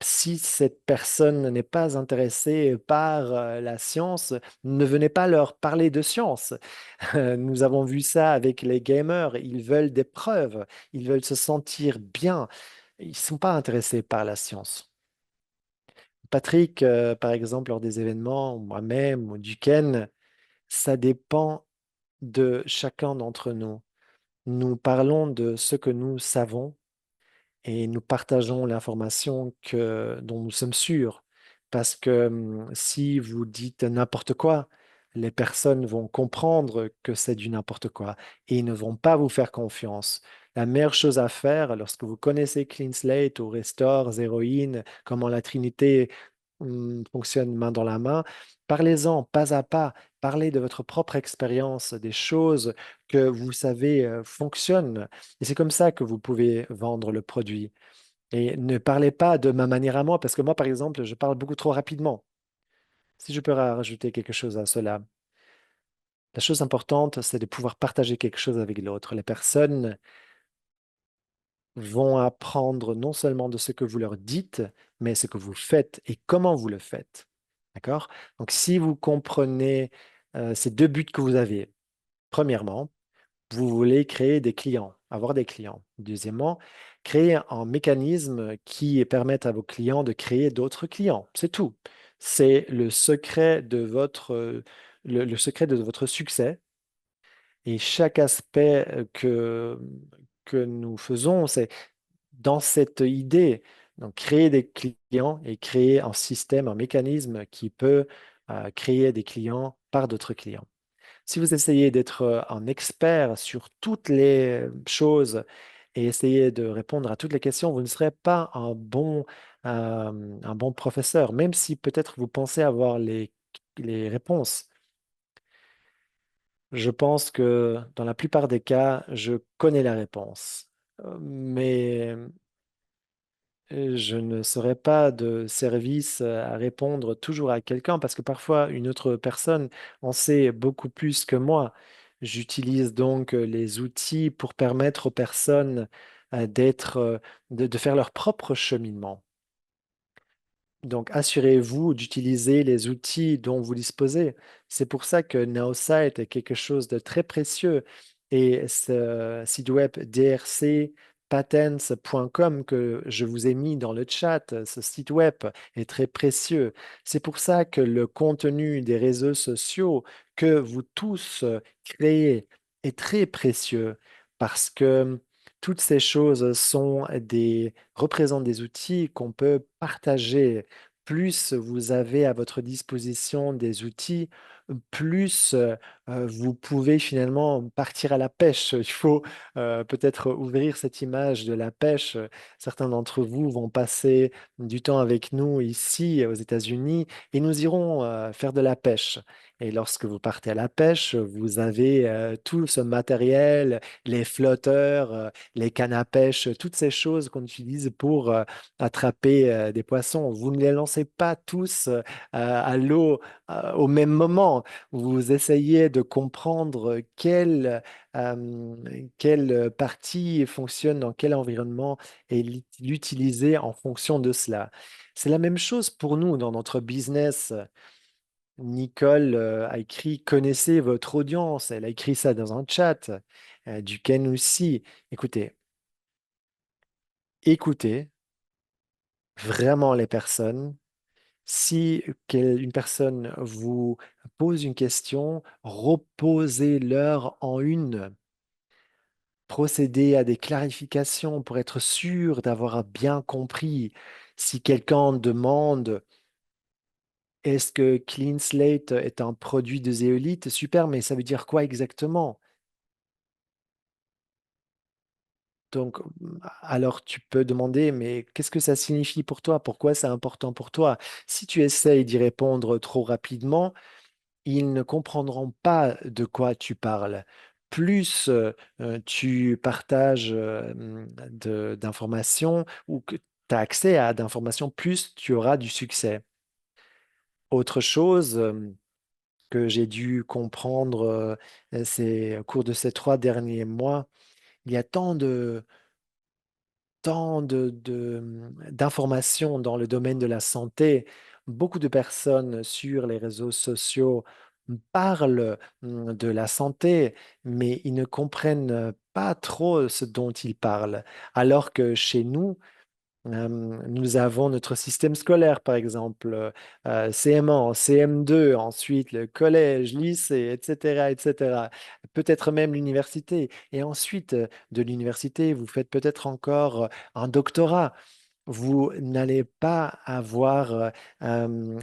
Si cette personne n'est pas intéressée par la science, ne venez pas leur parler de science. Nous avons vu ça avec les gamers. Ils veulent des preuves, ils veulent se sentir bien. Ils ne sont pas intéressés par la science. Patrick, par exemple, lors des événements, ou moi-même, ou Duquesne, ça dépend de chacun d'entre nous. Nous parlons de ce que nous savons et nous partageons l'information dont nous sommes sûrs. Parce que si vous dites n'importe quoi, les personnes vont comprendre que c'est du n'importe quoi et ils ne vont pas vous faire confiance. La meilleure chose à faire lorsque vous connaissez Clean Slate ou Restore, Zeroin, comment la Trinité fonctionne main dans la main, parlez-en pas à pas. Parlez de votre propre expérience, des choses que vous savez fonctionnent. Et c'est comme ça que vous pouvez vendre le produit. Et ne parlez pas de ma manière à moi, parce que moi, par exemple, je parle beaucoup trop rapidement. Si je peux rajouter quelque chose à cela, la chose importante, c'est de pouvoir partager quelque chose avec l'autre. Les personnes vont apprendre non seulement de ce que vous leur dites, mais ce que vous faites et comment vous le faites. D'accord? Donc, si vous comprenez ces deux buts que vous avez, premièrement, vous voulez créer des clients, avoir des clients. Deuxièmement, créer un mécanisme qui permette à vos clients de créer d'autres clients. C'est tout. C'est le secret de le secret de votre succès. Et chaque aspect que nous faisons, c'est dans cette idée, donc créer des clients et créer un système, un mécanisme qui peut créer des clients par d'autres clients. Si vous essayez d'être un expert sur toutes les choses et essayez de répondre à toutes les questions, vous ne serez pas un bon professeur, même si peut-être vous pensez avoir les réponses. Je pense que dans la plupart des cas, je connais la réponse, mais je ne serai pas de service à répondre toujours à quelqu'un parce que parfois une autre personne en sait beaucoup plus que moi. J'utilise donc les outils pour permettre aux personnes de faire leur propre cheminement. Donc, assurez-vous d'utiliser les outils dont vous disposez. C'est pour ça que Naosite est quelque chose de très précieux. Et ce site web drcpatents.com que je vous ai mis dans le chat, ce site web est très précieux. C'est pour ça que le contenu des réseaux sociaux que vous tous créez est très précieux parce que toutes ces choses représentent des outils qu'on peut partager. Plus vous avez à votre disposition des outils, plus vous pouvez finalement partir à la pêche. Il faut peut-être ouvrir cette image de la pêche. Certains d'entre vous vont passer du temps avec nous ici aux États-Unis et nous irons faire de la pêche. Et lorsque vous partez à la pêche, vous avez tout ce matériel, les flotteurs, les cannes à pêche, toutes ces choses qu'on utilise pour attraper des poissons. Vous ne les lancez pas tous à l'eau au même moment, vous essayez de comprendre quelle partie fonctionne dans quel environnement et l'utiliser en fonction de cela. C'est la même chose pour nous dans notre business. Nicole a écrit Connaissez votre audience. Elle a écrit ça dans un chat. Duquesne aussi. Écoutez, écoutez vraiment les personnes. Si une personne vous pose une question, reposez-leur en une. Procédez à des clarifications pour être sûr d'avoir bien compris. Si quelqu'un demande est-ce que Clean Slate est un produit de zeolite, super, mais ça veut dire quoi exactement? Donc, alors tu peux demander, mais qu'est-ce que ça signifie pour toi? Pourquoi c'est important pour toi? Si tu essayes d'y répondre trop rapidement, ils ne comprendront pas de quoi tu parles. Plus tu partages d'informations ou que tu as accès à d'informations, plus tu auras du succès. Autre chose que j'ai dû comprendre au cours de ces 3 derniers mois, il y a d'informations dans le domaine de la santé. Beaucoup de personnes sur les réseaux sociaux parlent de la santé, mais ils ne comprennent pas trop ce dont ils parlent. Alors que chez nous, nous avons notre système scolaire, par exemple, CM1, CM2, ensuite le collège, lycée, etc., etc. Peut-être même l'université. Et ensuite de l'université, vous faites peut-être encore un doctorat. Vous n'allez pas avoir un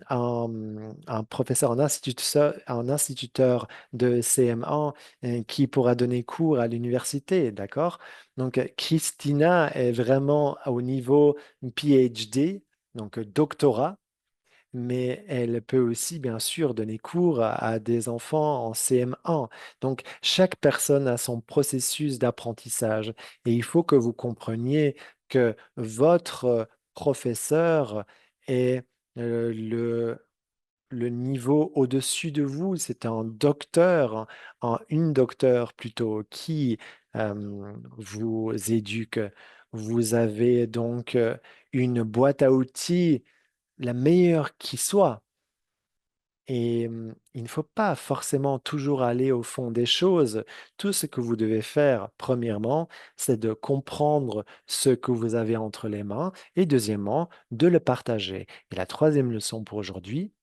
professeur, un instituteur de CM1 qui pourra donner cours à l'université, d'accord? Donc, Christina est vraiment au niveau PhD, donc doctorat, mais elle peut aussi, bien sûr, donner cours à des enfants en CM1. Donc, chaque personne a son processus d'apprentissage et il faut que vous compreniez que votre professeur est le niveau au-dessus de vous, c'est un docteur, une docteur plutôt, qui vous éduque. Vous avez donc une boîte à outils la meilleure qui soit. Et il ne faut pas forcément toujours aller au fond des choses. Tout ce que vous devez faire, premièrement, c'est de comprendre ce que vous avez entre les mains et deuxièmement, de le partager. Et la troisième leçon pour aujourd'hui,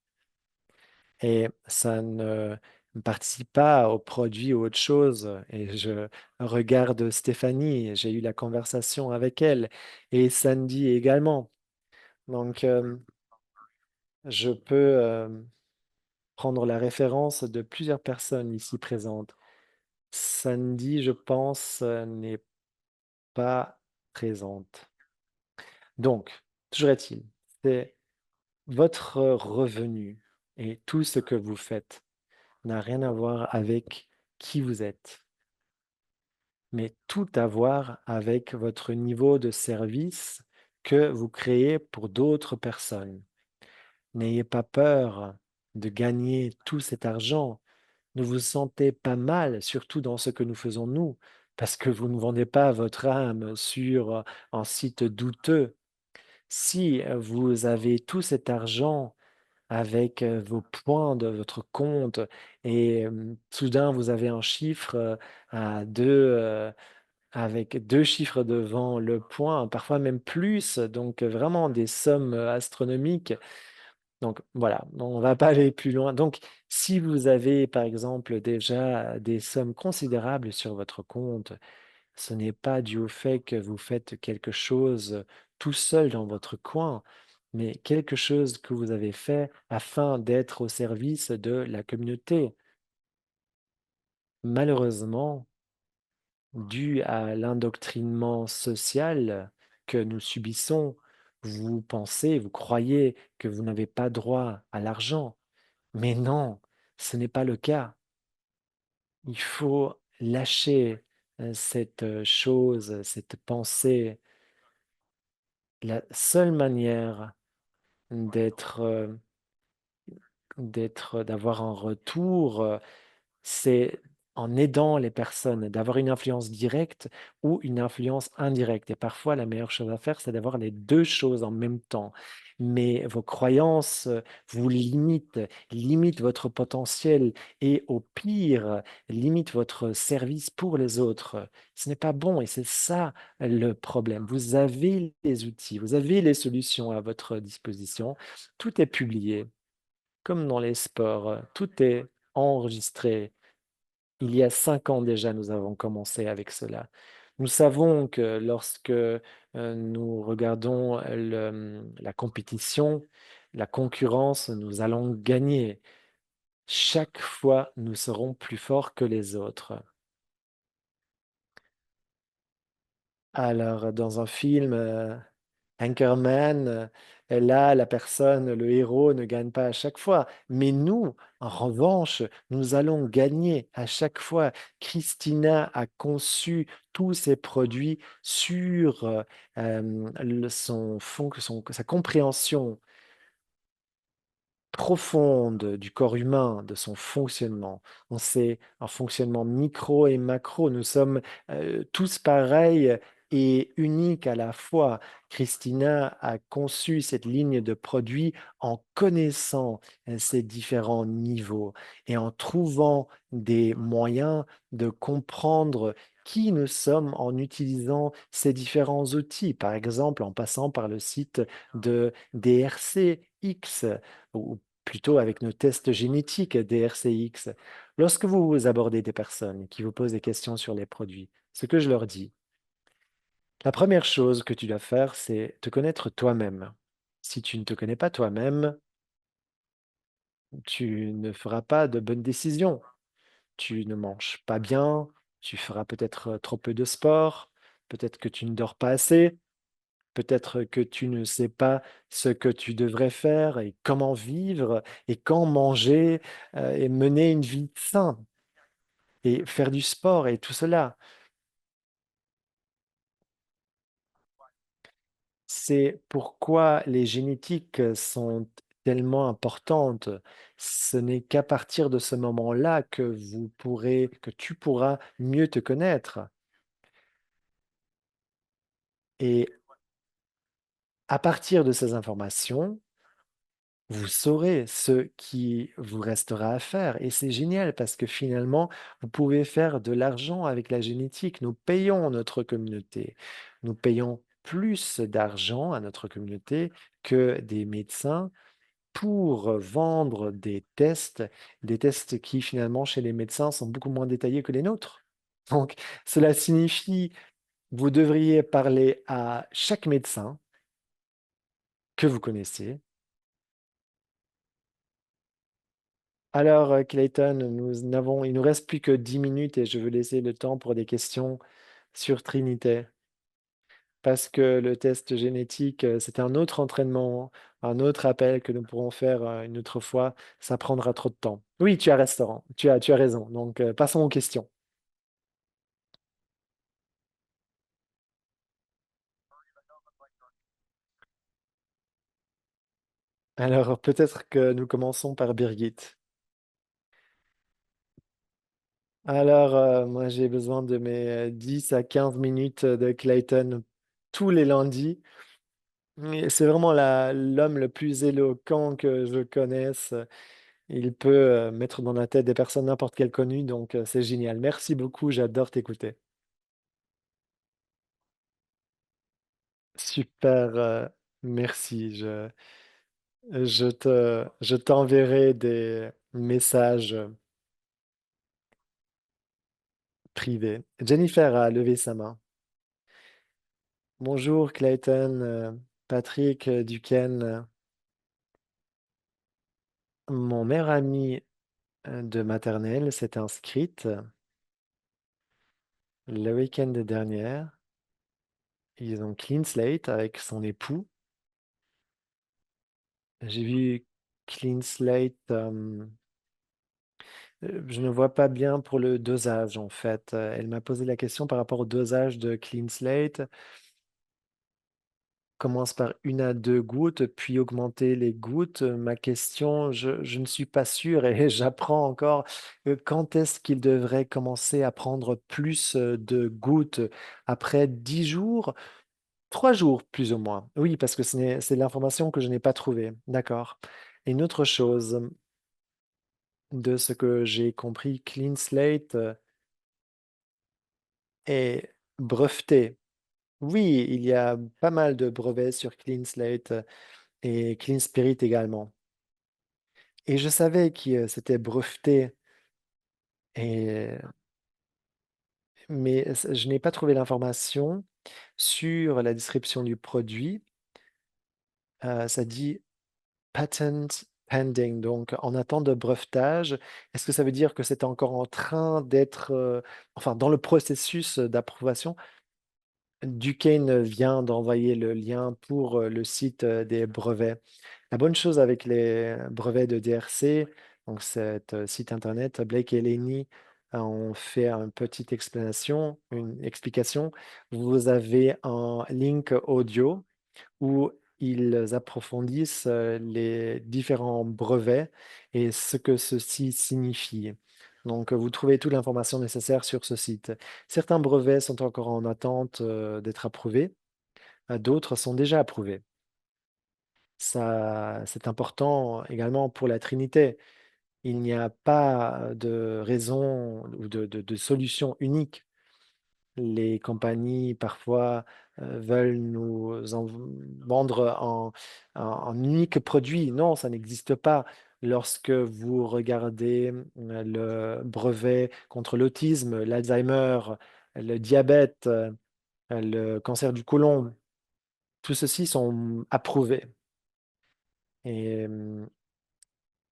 et ça ne participe pas au produit ou autre chose. Et je regarde Stéphanie, j'ai eu la conversation avec elle et Sandy également. Donc, je peux prendre la référence de plusieurs personnes ici présentes. Sandy, je pense, n'est pas présente. Donc, toujours est-il, c'est votre revenu et tout ce que vous faites n'a rien à voir avec qui vous êtes, mais tout à voir avec votre niveau de service que vous créez pour d'autres personnes. N'ayez pas peur de gagner tout cet argent. Ne vous sentez pas mal, surtout dans ce que nous faisons nous, parce que vous ne vendez pas votre âme sur un site douteux. Si vous avez tout cet argent avec vos points de votre compte et soudain vous avez un chiffre à avec 2 chiffres devant le point, parfois même plus, donc vraiment des sommes astronomiques. Donc voilà, on ne va pas aller plus loin. Donc si vous avez par exemple déjà des sommes considérables sur votre compte, ce n'est pas dû au fait que vous faites quelque chose tout seul dans votre coin, mais quelque chose que vous avez fait afin d'être au service de la communauté. Malheureusement, dû à l'endoctrinement social que nous subissons, vous pensez, vous croyez que vous n'avez pas droit à l'argent. Mais non, ce n'est pas le cas. Il faut lâcher cette chose, cette pensée. La seule manière d'être d'avoir un retour, c'est en aidant les personnes, d'avoir une influence directe ou une influence indirecte. Et parfois, la meilleure chose à faire, c'est d'avoir les 2 choses en même temps. Mais vos croyances, vous limitent votre potentiel et au pire, limitent votre service pour les autres. Ce n'est pas bon et c'est ça le problème. Vous avez les outils, vous avez les solutions à votre disposition. Tout est publié, comme dans les sports, tout est enregistré. Il y a 5 ans déjà, nous avons commencé avec cela. Nous savons que lorsque nous regardons la compétition, la concurrence, nous allons gagner. Chaque fois, nous serons plus forts que les autres. Alors, dans un film, Anchorman, là, la personne, le héros ne gagne pas à chaque fois. Mais nous, en revanche, nous allons gagner à chaque fois. Christina a conçu tous ses produits sur sa compréhension profonde du corps humain, de son fonctionnement. On sait un fonctionnement micro et macro. Nous sommes tous pareils et uniques à la fois. Christina a conçu cette ligne de produits en connaissant ces différents niveaux et en trouvant des moyens de comprendre qui nous sommes en utilisant ces différents outils, par exemple en passant par le site de DRCX ou plutôt avec nos tests génétiques DRCX. Lorsque vous abordez des personnes qui vous posent des questions sur les produits, ce que je leur dis, la première chose que tu dois faire, c'est te connaître toi-même. Si tu ne te connais pas toi-même, tu ne feras pas de bonnes décisions. Tu ne manges pas bien, tu feras peut-être trop peu de sport, peut-être que tu ne dors pas assez, peut-être que tu ne sais pas ce que tu devrais faire et comment vivre et quand manger et mener une vie saine et faire du sport et tout cela. C'est pourquoi les génétiques sont tellement importantes. Ce n'est qu'à partir de ce moment-là que tu pourras mieux te connaître. Et à partir de ces informations, vous saurez ce qui vous restera à faire. Et c'est génial parce que finalement, vous pouvez faire de l'argent avec la génétique. Nous payons notre communauté. Nous payons plus d'argent à notre communauté que des médecins pour vendre des tests qui finalement chez les médecins sont beaucoup moins détaillés que les nôtres. Donc, cela signifie, vous devriez parler à chaque médecin que vous connaissez. Alors, Clayton, il nous reste plus que 10 minutes et je veux laisser le temps pour des questions sur Trinité. Parce que le test génétique, c'est un autre entraînement, un autre appel que nous pourrons faire une autre fois. Ça prendra trop de temps. Oui, tu as restaurant. Tu as raison. Donc, passons aux questions. Alors, peut-être que nous commençons par Birgit. Alors, moi, j'ai besoin de mes 10 à 15 minutes de Clayton tous les lundis. Et c'est vraiment l'homme le plus éloquent que je connaisse. Il peut mettre dans la tête des personnes n'importe quelle connue, donc c'est génial. Merci beaucoup, j'adore t'écouter. Super, merci. Je t'enverrai des messages privés. Jennifer a levé sa main. Bonjour Clayton, Patrick Duquesne. Mon meilleur ami de maternelle s'est inscrite le week-end dernier. Ils ont clean slate avec son époux. J'ai vu clean slate. Je ne vois pas bien pour le dosage en fait. Elle m'a posé la question par rapport au dosage de clean slate. commence par 1 à 2 gouttes, puis augmenter les gouttes. Ma question, je ne suis pas sûr et j'apprends encore quand est-ce qu'il devrait commencer à prendre plus de gouttes après 10 jours, 3 jours plus ou moins. Oui, parce que c'est l'information que je n'ai pas trouvée. D'accord. Et une autre chose, de ce que j'ai compris, Clean Slate est breveté. Oui, il y a pas mal de brevets sur Clean Slate et Clean Spirit également. Et je savais que c'était breveté, et, mais je n'ai pas trouvé l'information sur la description du produit. Ça dit patent pending, donc en attente de brevetage. Est-ce que ça veut dire que c'est encore en train d'être, enfin, dans le processus d'approbation? Duquesne vient d'envoyer le lien pour le site des brevets. La bonne chose avec les brevets de DRC, donc cet site internet, Blake et Lenny ont fait une petite explanation, une explication. Vous avez un link audio où ils approfondissent les différents brevets et ce que ceci signifie. Donc, vous trouvez toute l'information nécessaire sur ce site. Certains brevets sont encore en attente d'être approuvés, d'autres sont déjà approuvés. Ça, c'est important également pour la Trinité. Il n'y a pas de raison ou de solution unique. Les compagnies, parfois, veulent nous vendre un unique produit. Non, ça n'existe pas. Lorsque vous regardez le brevet contre l'autisme, l'Alzheimer, le diabète, le cancer du côlon, tout ceci sont approuvés. Et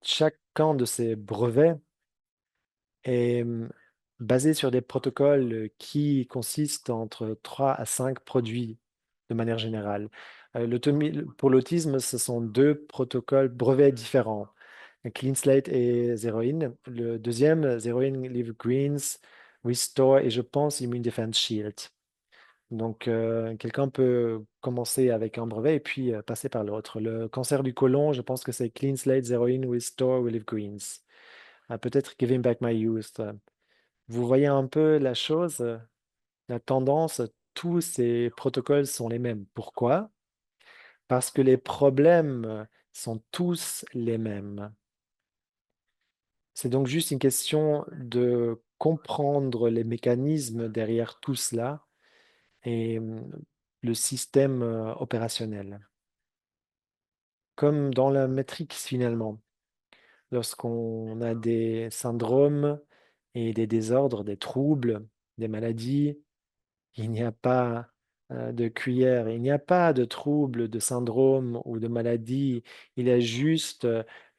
chacun de ces brevets est basé sur des protocoles qui consistent entre 3 à 5 produits de manière générale. Pour l'autisme, ce sont 2 protocoles brevets différents, Clean Slate et Zeroin. Le deuxième, Zeroin Live Greens, Restore et je pense Immune Defense Shield. Donc, quelqu'un peut commencer avec un brevet et puis passer par l'autre. Le cancer du côlon, je pense que c'est Clean Slate, Zeroin, Restore ou Live Greens. Peut-être Giving Back My Youth. Vous voyez un peu la chose, la tendance, tous ces protocoles sont les mêmes. Pourquoi? Parce que les problèmes sont tous les mêmes. C'est donc juste une question de comprendre les mécanismes derrière tout cela et le système opérationnel. Comme dans la Matrix finalement, lorsqu'on a des syndromes et des désordres, des troubles, des maladies, il n'y a pas de cuillère, il n'y a pas de trouble, de syndrome ou de maladie. Il y a juste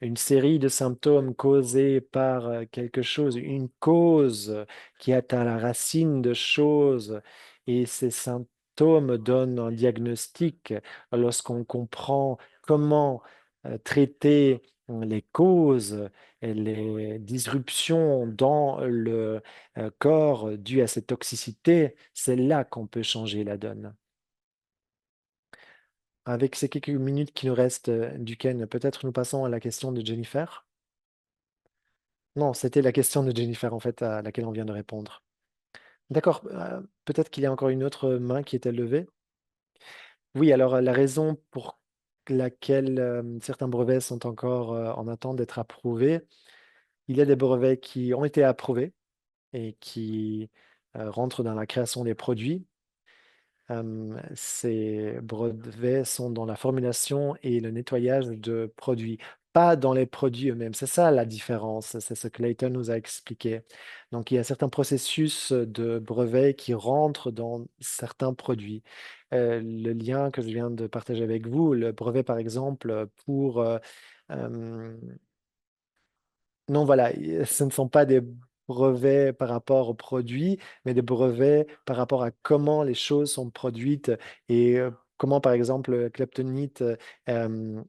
une série de symptômes causés par quelque chose, une cause qui est à la racine de choses. Et ces symptômes donnent un diagnostic lorsqu'on comprend comment traiter les causes et les disruptions dans le corps dû à cette toxicité, c'est là qu'on peut changer la donne. Avec ces quelques minutes qui nous restent, Duquesne, peut-être nous passons à la question de Jennifer? Non, c'était la question de Jennifer, en fait, à laquelle on vient de répondre. D'accord, peut-être qu'il y a encore une autre main qui était levée. Oui, alors la raison pour laquelle certains brevets sont encore en attente d'être approuvés, il y a des brevets qui ont été approuvés et qui rentrent dans la création des produits. Ces brevets sont dans la formulation et le nettoyage de produits, pas dans les produits eux-mêmes. C'est ça la différence, c'est ce que Layton nous a expliqué. Donc, il y a certains processus de brevets qui rentrent dans certains produits. Le lien que je viens de partager avec vous, le brevet par exemple pour non, voilà, ce ne sont pas des brevets par rapport aux produits, mais des brevets par rapport à comment les choses sont produites et comment, par exemple, le kleptonite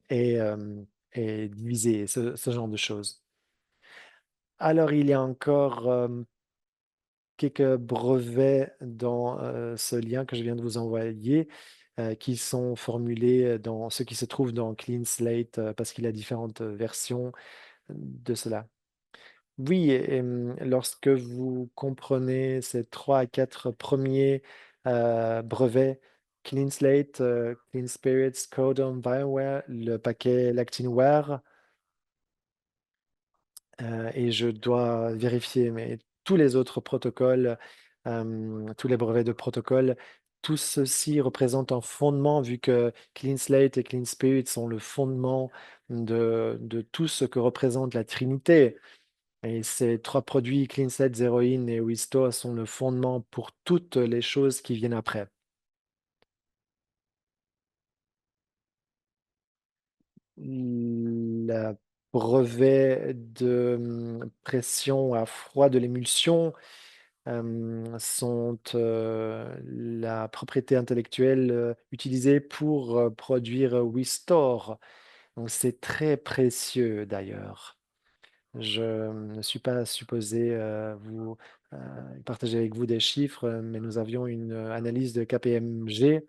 est divisé, ce genre de choses. Alors, il y a encore quelques brevets dans ce lien que je viens de vous envoyer. qui sont formulés dans ce qui se trouve dans Clean Slate, parce qu'il y a différentes versions de cela. Oui, lorsque vous comprenez ces 3 à 4 premiers brevets, Clean Slate, Clean Spirits, Codon, BioWare, le paquet Lactinware, et je dois vérifier, mais tous les autres protocoles, tous les brevets de protocole, tout ceci représente un fondement, vu que Clean Slate et Clean Spirit sont le fondement de tout ce que représente la Trinité. Et ces 3 produits, Clean Slate, Zero In et Restore, sont le fondement pour toutes les choses qui viennent après. Le brevet de pression à froid de l'émulsion sont la propriété intellectuelle utilisée pour produire Restore. Donc c'est très précieux d'ailleurs. Je ne suis pas supposé vous partager avec vous des chiffres, mais nous avions une analyse de KPMG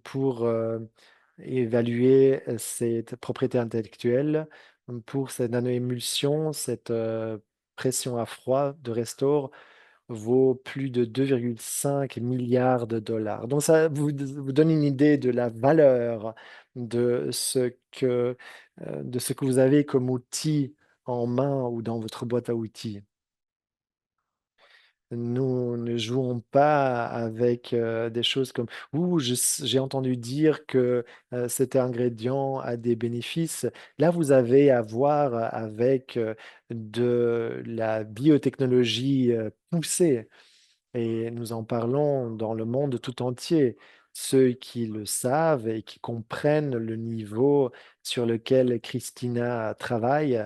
pour évaluer cette propriété intellectuelle. Pour cette nanoémulsion, cette pression à froid de Restore vaut plus de 2,5 milliards de dollars. Donc ça vous donne une idée de la valeur de de ce que vous avez comme outil en main ou dans votre boîte à outils. Nous ne jouons pas avec des choses comme ouh, j'ai entendu dire que cet ingrédient a des bénéfices. Là, vous avez à voir avec de la biotechnologie poussée. Et nous en parlons dans le monde tout entier. Ceux qui le savent et qui comprennent le niveau sur lequel Christina travaille,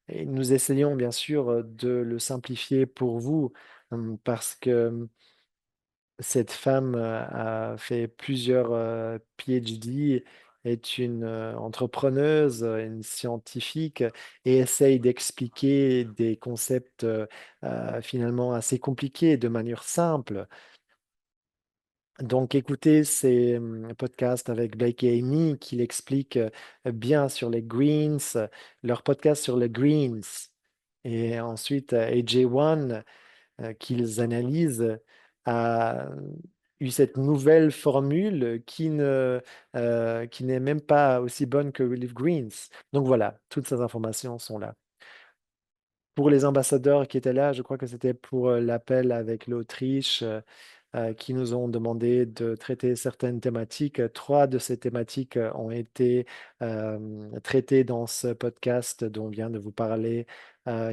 et nous essayons bien sûr de le simplifier pour vous, parce que cette femme a fait plusieurs PhD, est une entrepreneuse, une scientifique, et essaye d'expliquer des concepts finalement assez compliqués de manière simple. Donc, écoutez ces podcasts avec Blake et Amy qui l'expliquent bien sur les greens, leur podcast sur les greens. Et ensuite, AJ1, qu'ils analysent, a eu cette nouvelle formule qui n'est même pas aussi bonne que Relief Greens. Donc voilà, toutes ces informations sont là. Pour les ambassadeurs qui étaient là, je crois que c'était pour l'appel avec l'Autriche, qui nous ont demandé de traiter certaines thématiques. 3 de ces thématiques ont été traitées dans ce podcast dont vient de vous parler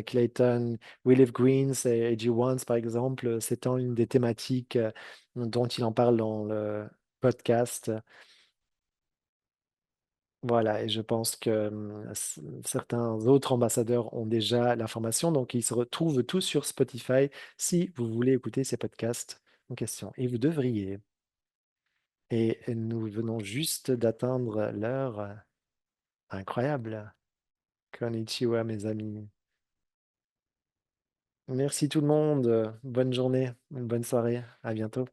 Clayton. Relief Greens et AG Ones, par exemple, c'est une des thématiques dont il en parle dans le podcast. Voilà, et je pense que certains autres ambassadeurs ont déjà l'information, donc ils se retrouvent tous sur Spotify si vous voulez écouter ces podcasts en question. Et vous devriez. Et nous venons juste d'atteindre l'heure incroyable. Konnichiwa, mes amis. Merci tout le monde. Bonne journée, une bonne soirée. À bientôt.